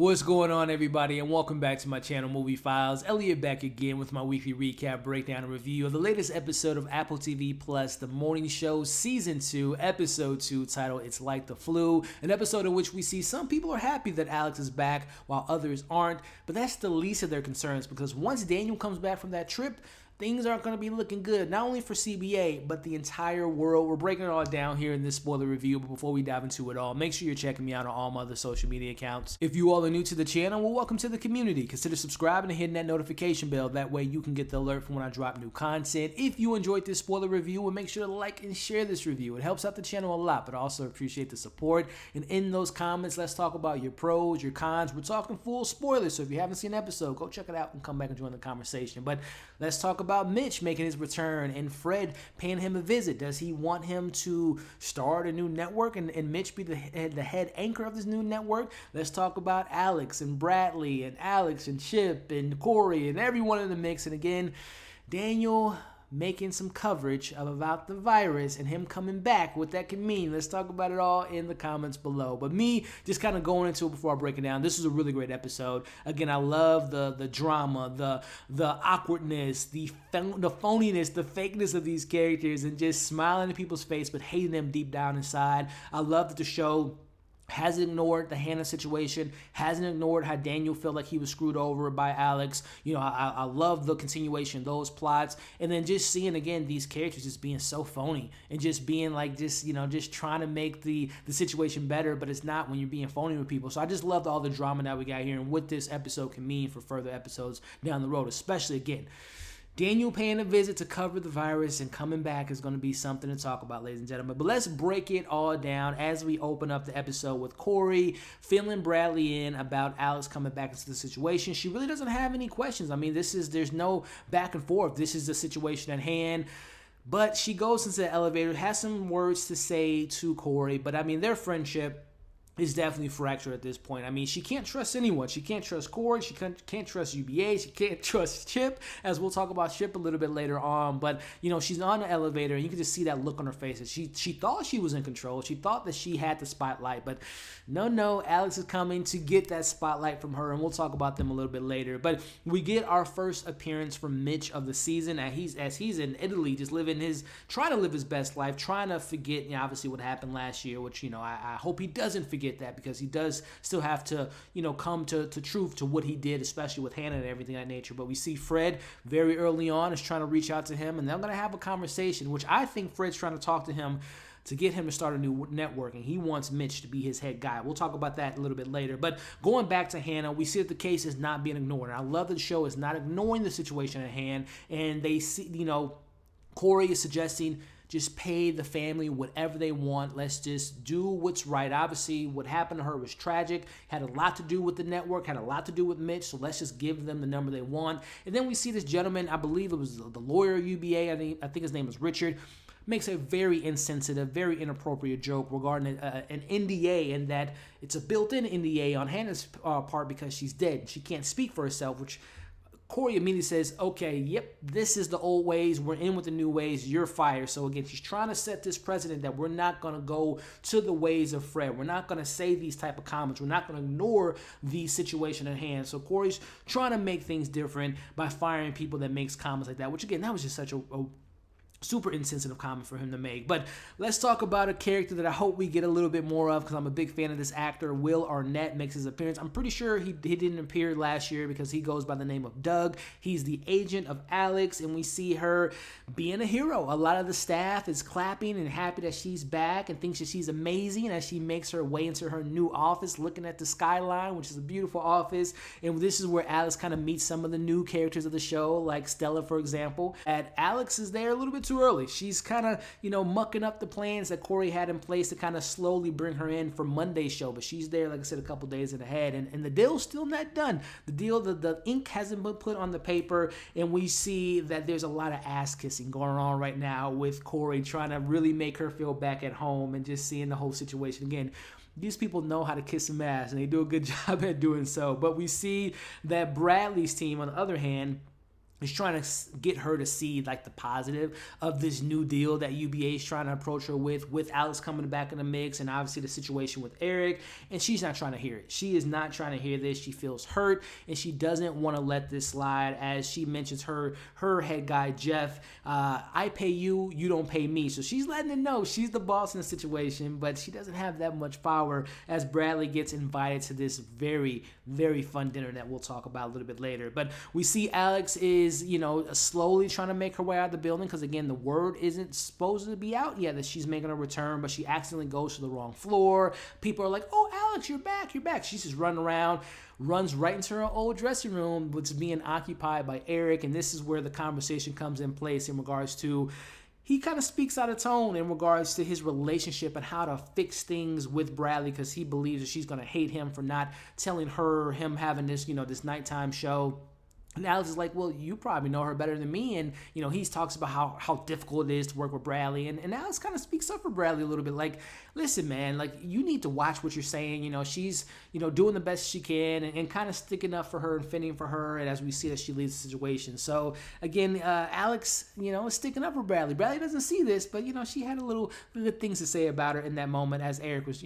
What's going on, everybody, and welcome back to my channel, Movie Files. Elliot back again with my weekly recap, breakdown, and review of the latest episode of Apple TV Plus, The Morning Show, Season 2, Episode 2, titled It's Like the Flu, an episode in which we see some people are happy that Alex is back while others aren't, but that's the least of their concerns because once Daniel comes back from that trip, things aren't going to be looking good, not only for CBA, but the entire world. We're breaking it all down here in this spoiler review, but before we dive into it all, make sure you're checking me out on all my other social media accounts. If you all are new to the channel, well, welcome to the community. Consider subscribing and hitting that notification bell. That way you can get the alert from when I drop new content. If you enjoyed this spoiler review, well, make sure to like and share this review. It helps out the channel a lot, but I also appreciate the support. And in those comments, let's talk about your pros, your cons. We're talking full spoilers, so if you haven't seen an episode, go check it out and come back and join the conversation. But let's talk about Mitch making his return and Fred paying him a visit. Does he want him to start a new network and Mitch be the head anchor of this new network? Let's talk about Alex and Bradley and Alex and Chip and Corey and everyone in the mix. And again, Daniel making some coverage about the virus and him coming back, what that can mean. Let's talk about it all in the comments below. But me just kind of going into it before I break it down, this is a really great episode. Again, I love the drama, the awkwardness, the phoniness, the fakeness of these characters, and just smiling in people's face but hating them deep down inside. I love that the show hasn't ignored the Hannah situation, hasn't ignored how Daniel felt like he was screwed over by Alex. You know, I love the continuation of those plots. And then just seeing, again, these characters just being so phony and just being like, just trying to make the situation better, but it's not when you're being phony with people. So I just loved all the drama that we got here and what this episode can mean for further episodes down the road, especially, again, Daniel paying a visit to cover the virus and coming back is going to be something to talk about, ladies and gentlemen. But let's break it all down as we open up the episode with Corey filling Bradley in about Alex coming back into the situation. She really doesn't have any questions. I mean, there's no back and forth. This is the situation at hand. But she goes into the elevator, has some words to say to Corey. But, I mean, their friendship is definitely fractured at this point. I mean, she can't trust anyone. She can't trust Corey. She can't trust UBA. She can't trust Chip, as we'll talk about Chip a little bit later on. But, you know, she's on the elevator, and you can just see that look on her face. She thought she was in control. She thought that she had the spotlight. But no, Alex is coming to get that spotlight from her, and we'll talk about them a little bit later. But we get our first appearance from Mitch of the season, as he's in Italy, just trying to live his best life, trying to forget, you know, obviously what happened last year, which, you know, I hope he doesn't forget that, because he does still have to, you know, come to truth to what he did, especially with Hannah and everything of that nature. But we see Fred very early on is trying to reach out to him, and they're going to have a conversation, which I think Fred's trying to talk to him to get him to start a new network, and he wants Mitch to be his head guy. We'll talk about that a little bit later. But going back to Hannah, we see that the case is not being ignored. And I love that the show is not ignoring the situation at hand, and they see, you know, Corey is suggesting just pay the family whatever they want. Let's just do what's right. Obviously, what happened to her was tragic. Had a lot to do with the network, had a lot to do with Mitch, so let's just give them the number they want. And then we see this gentleman, I believe it was the lawyer UBA, I think his name was Richard, makes a very insensitive, very inappropriate joke regarding an NDA, and that it's a built-in NDA on Hannah's part because she's dead. She can't speak for herself, which Corey immediately says, okay, yep, this is the old ways. We're in with the new ways. You're fired. So again, she's trying to set this precedent that we're not going to go to the ways of Fred. We're not going to say these type of comments. We're not going to ignore the situation at hand. So Corey's trying to make things different by firing people that makes comments like that, which again, that was just such a super insensitive comment for him to make. But let's talk about a character that I hope we get a little bit more of, because I'm a big fan of this actor. Will Arnett makes his appearance. I'm pretty sure he didn't appear last year because he goes by the name of Doug. He's the agent of Alex, and we see her being a hero. A lot of the staff is clapping and happy that she's back and thinks that she's amazing as she makes her way into her new office, looking at the skyline, which is a beautiful office. And this is where Alex kind of meets some of the new characters of the show, like Stella, for example. And Alex is there a little bit too early. She's kind of, you know, mucking up the plans that Corey had in place to kind of slowly bring her in for Monday's show. But she's there, like I said, a couple days ahead. And the deal's still not done. The deal, the ink hasn't been put on the paper. And we see that there's a lot of ass kissing going on right now with Corey trying to really make her feel back at home and just seeing the whole situation. Again, these people know how to kiss some ass, and they do a good job at doing so. But we see that Bradley's team, on the other hand, is trying to get her to see like the positive of this new deal that UBA is trying to approach her with Alex coming back in the mix, and obviously the situation with Eric, and she's not trying to hear it. She is not trying to hear this. She feels hurt, and she doesn't want to let this slide. As she mentions her head guy, Jeff, I pay you, you don't pay me. So she's letting him know she's the boss in the situation, but she doesn't have that much power, as Bradley gets invited to this very, very fun dinner that we'll talk about a little bit later. But we see Alex is, slowly trying to make her way out of the building, because again, the word isn't supposed to be out yet that she's making a return, but she accidentally goes to the wrong floor. People are like, oh, Alex, you're back. She's just running around, runs right into her old dressing room, which is being occupied by Eric, and this is where the conversation comes in place in regards to, he kind of speaks out of tone in regards to his relationship and how to fix things with Bradley, because he believes that she's going to hate him for not telling her, him having this, this nighttime show. And Alex is like, well, you probably know her better than me. And, he talks about how difficult it is to work with Bradley. And Alex kind of speaks up for Bradley a little bit. Like, listen, man, like, you need to watch what you're saying. She's, doing the best she can and kind of sticking up for her and fending for her. And as we see that she leaves the situation. So, again, Alex, is sticking up for Bradley. Bradley doesn't see this, but, she had a little good things to say about her in that moment, as Eric was,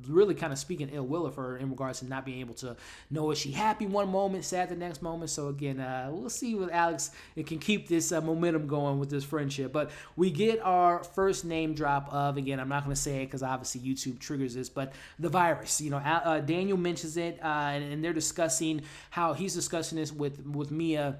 really kind of speaking ill will of her in regards to not being able to know, is she happy one moment, sad the next moment. So again, we'll see with Alex, it can keep this momentum going with this friendship. But we get our first name drop of, again, I'm not going to say it because obviously YouTube triggers this, but the virus. Daniel mentions it, and they're discussing how he's discussing this with Mia,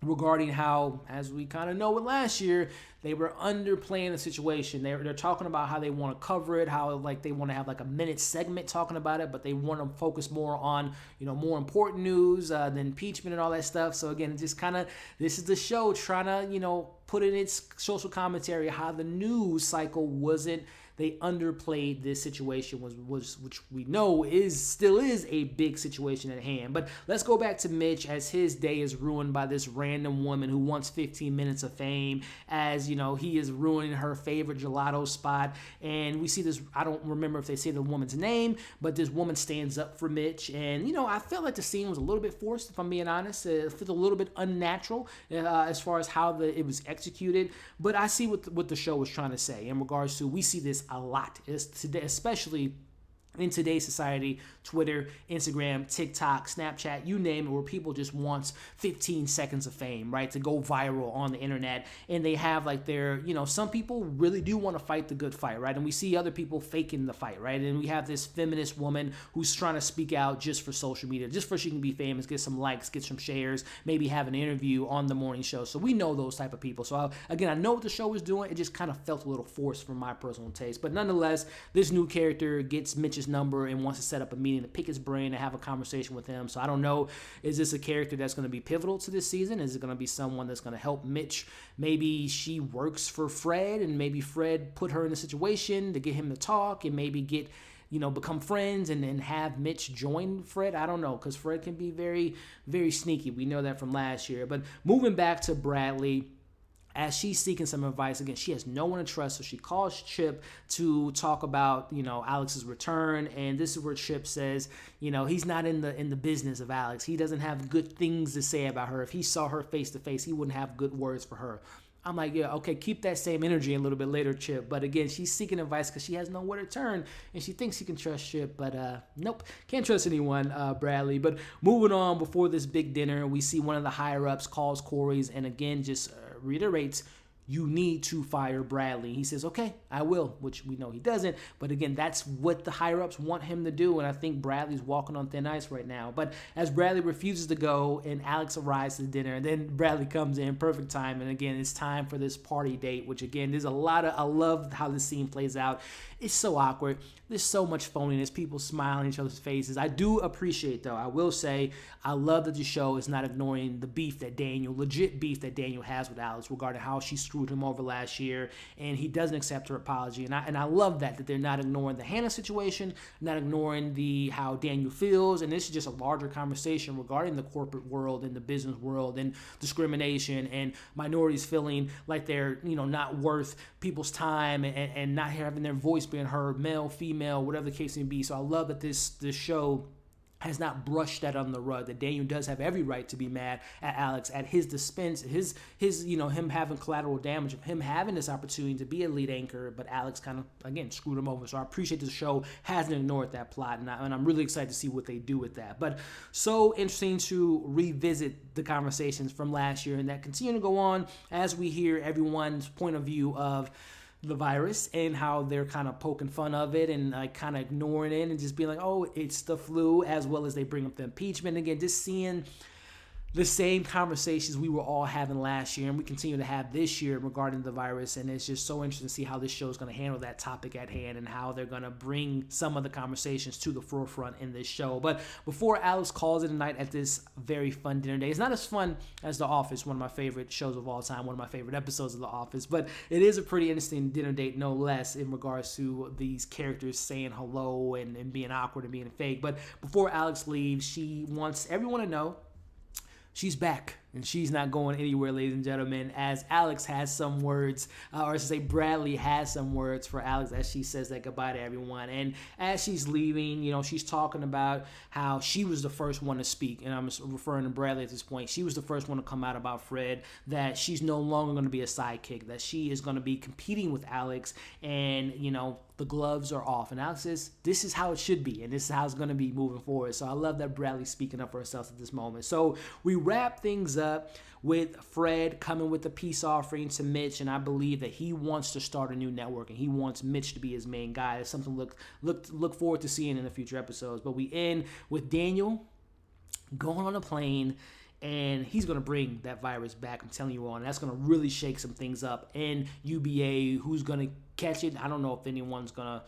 regarding how, as we kind of know with last year, they were underplaying the situation. They're talking about how they want to cover it, how like they want to have like a minute segment talking about it, but they want to focus more on, more important news than impeachment and all that stuff. So again, just kind of, this is the show trying to, put in its social commentary how the news cycle wasn't, they underplayed this situation, was which we know still is a big situation at hand. But let's go back to Mitch, as his day is ruined by this random woman who wants 15 minutes of fame, as he is ruining her favorite gelato spot. And we see this, I don't remember if they say the woman's name, but this woman stands up for Mitch. And I felt like the scene was a little bit forced, if I'm being honest. It felt a little bit unnatural as far as how it was executed. But I see what the show was trying to say in regards to, we see this a lot, especially in today's society, Twitter, Instagram, TikTok, Snapchat, you name it, where people just want 15 seconds of fame, right, to go viral on the internet. And they have like their, some people really do want to fight the good fight, right? And we see other people faking the fight, right? And we have this feminist woman who's trying to speak out just for social media, just for she can be famous, get some likes, get some shares, maybe have an interview on the morning show. So we know those type of people. So again, I know what the show was doing. It just kind of felt a little forced for my personal taste. But nonetheless, this new character gets Mitch's number and wants to set up a meeting to pick his brain and have a conversation with him. So I don't know, is this a character that's going to be pivotal to this season? Is it going to be someone that's going to help Mitch? Maybe she works for Fred, and maybe Fred put her in a situation to get him to talk, and maybe get, become friends and then have Mitch join Fred. I don't know, because Fred can be very, very sneaky. We know that from last year. But moving back to Bradley, as she's seeking some advice, again, she has no one to trust, so she calls Chip to talk about, Alex's return. And this is where Chip says, he's not in the business of Alex. He doesn't have good things to say about her. If he saw her face to face, he wouldn't have good words for her. I'm like, yeah, okay, keep that same energy a little bit later, Chip. But again, she's seeking advice because she has nowhere to turn, and she thinks she can trust Chip. But nope, can't trust anyone, Bradley. But moving on, before this big dinner, we see one of the higher-ups calls Corey's, and again, just reiterates, you need to fire Bradley. He says, okay, I will, which we know he doesn't. But again, that's what the higher-ups want him to do, and I think Bradley's walking on thin ice right now. But as Bradley refuses to go, and Alex arrives to the dinner, and then Bradley comes in, perfect time, and again, it's time for this party date, which again, there's a lot of, I love how this scene plays out. It's so awkward. There's so much phoniness, people smiling in each other's faces. I do appreciate, though, I will say, I love that the show is not ignoring the beef that legit beef that Daniel has with Alex regarding how she screwed him over last year, and he doesn't accept her apology. And I love that they're not ignoring the Hannah situation, not ignoring how Daniel feels, and this is just a larger conversation regarding the corporate world and the business world and discrimination and minorities feeling like they're, not worth people's time and not having their voice being heard, male, female, whatever the case may be. So I love that this show has not brushed that on the rug, that Daniel does have every right to be mad at Alex, at his dispense, his him having collateral damage, of him having this opportunity to be a lead anchor, but Alex kind of, again, screwed him over. So I appreciate the show hasn't ignored that plot, and I'm really excited to see what they do with that. But so interesting to revisit the conversations from last year and that continue to go on as we hear everyone's point of view of the virus and how they're kind of poking fun of it and like kind of ignoring it and just being like, oh, it's the flu, as well as they bring up the impeachment. Again, just seeing the same conversations we were all having last year and we continue to have this year regarding the virus, and it's just so interesting to see how this show is going to handle that topic at hand and how they're going to bring some of the conversations to the forefront in this show. But before Alex calls it a night at this very fun dinner date, it's not as fun as The Office, one of my favorite shows of all time, one of my favorite episodes of The Office, but it is a pretty interesting dinner date, no less, in regards to these characters saying hello and being awkward and being fake. But before Alex leaves, she wants everyone to know she's back, and she's not going anywhere, ladies and gentlemen, as Alex has some words, or I should say Bradley has some words for Alex as she says that goodbye to everyone. And as she's leaving, she's talking about how she was the first one to speak, and I'm referring to Bradley at this point. She was the first one to come out about Fred, that she's no longer going to be a sidekick, that she is going to be competing with Alex, and, the gloves are off. And Alex says, this is how it should be, and this is how it's going to be moving forward. So I love that Bradley's speaking up for herself at this moment. So we wrap things up with Fred coming with the peace offering to Mitch, and I believe that he wants to start a new network, and he wants Mitch to be his main guy. It's something to look forward to seeing in the future episodes. But we end with Daniel going on a plane, and he's going to bring that virus back. I'm telling you all, and that's going to really shake some things up in UBA. Who's going to catch it? I don't know if anyone's going to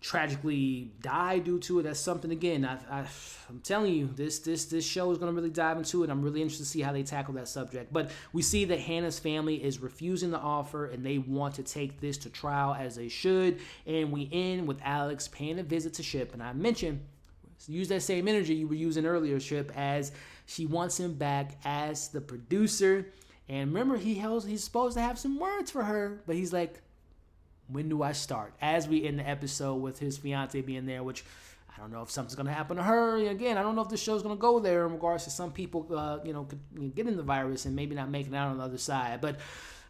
tragically die due to it. That's something, again, I'm telling you, this show is going to really dive into it. I'm really interested to see how they tackle that subject. But we see that Hannah's family is refusing the offer, and they want to take this to trial, as they should. And we end with Alex paying a visit to Ship, and I mentioned, use that same energy you were using earlier, Ship, as she wants him back as the producer. And remember, he's supposed to have some words for her, but he's like, when do I start? As we end the episode with his fiance being there, which I don't know if something's going to happen to her. Again, I don't know if the show's going to go there in regards to some people, could get in the virus and maybe not making it out on the other side. But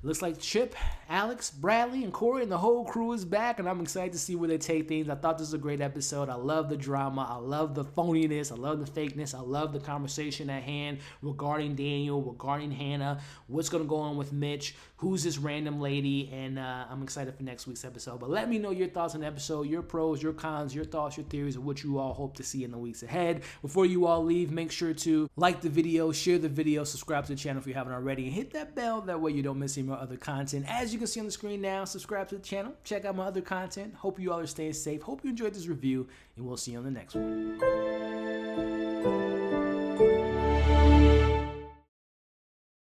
looks like Chip, Alex, Bradley, and Corey and the whole crew is back, and I'm excited to see where they take things. I thought this was a great episode. I love the drama. I love the phoniness. I love the fakeness. I love the conversation at hand regarding Daniel, regarding Hannah, what's going to go on with Mitch, who's this random lady, and I'm excited for next week's episode. But let me know your thoughts on the episode, your pros, your cons, your thoughts, your theories of what you all hope to see in the weeks ahead. Before you all leave, make sure to like the video, share the video, subscribe to the channel if you haven't already, and hit that bell. That way you don't miss any more other content. As you can see on the screen now, subscribe to the channel, check out my other content. Hope you all are staying safe. Hope you enjoyed this review, and we'll see you on the next one.